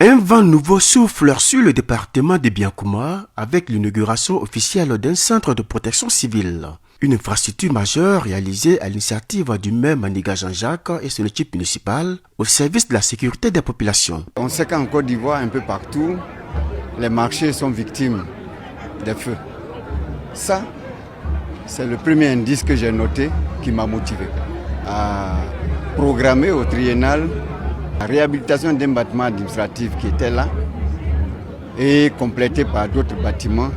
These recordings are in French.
Un vent nouveau souffle sur le département de Biancouma avec l'inauguration officielle d'un centre de protection civile. Une infrastructure majeure réalisée à l'initiative du maire Maniga Jean-Jacques et son équipe municipale au service de la sécurité des populations. On sait qu'en Côte d'Ivoire, un peu partout, les marchés sont victimes des feux. Ça, c'est le premier indice que j'ai noté qui m'a motivé à programmer au triennal la réhabilitation d'un bâtiment administratif qui était là et complété par d'autres bâtiments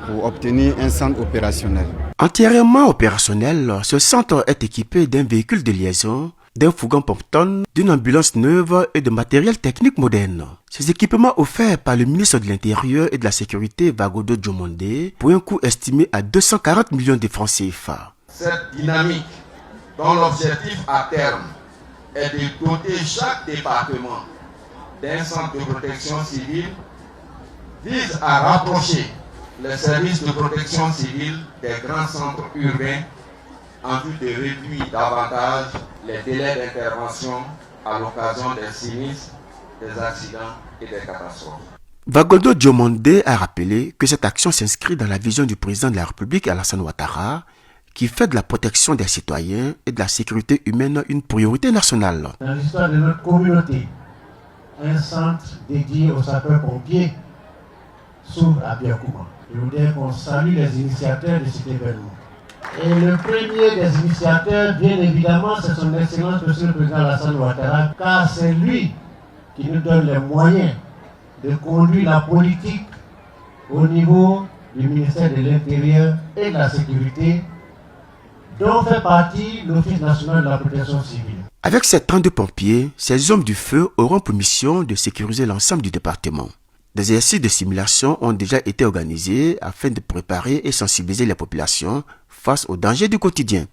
pour obtenir un centre opérationnel. Entièrement opérationnel, ce centre est équipé d'un véhicule de liaison, d'un fourgon pompe-tonne, d'une ambulance neuve et de matériel technique moderne. Ces équipements offerts par le ministre de l'Intérieur et de la Sécurité Vagodo Diomondé pour un coût estimé à 240 millions de francs CFA. Cette dynamique, dont l'objectif à terme est de doter chaque département d'un centre de protection civile, vise à rapprocher les services de protection civile des grands centres urbains en vue de réduire davantage les délais d'intervention à l'occasion des sinistres, des accidents et des catastrophes. Vagodo Diomondé a rappelé que cette action s'inscrit dans la vision du président de la République Alassane Ouattara, qui fait de la protection des citoyens et de la sécurité humaine une priorité nationale. Dans l'histoire de notre communauté, un centre dédié aux sapeurs-pompiers s'ouvre à Biancouma. Je voudrais qu'on salue les initiateurs de cet événement. Et le premier des initiateurs, bien évidemment, c'est son Excellence Monsieur le Président Alassane Ouattara, car c'est lui qui nous donne les moyens de conduire la politique au niveau du ministère de l'Intérieur et de la Sécurité, dont fait partie l'Office national de la protection civile. Avec ces 32 pompiers, ces hommes du feu auront pour mission de sécuriser l'ensemble du département. Des exercices de simulation ont déjà été organisés afin de préparer et sensibiliser les populations face aux dangers du quotidien.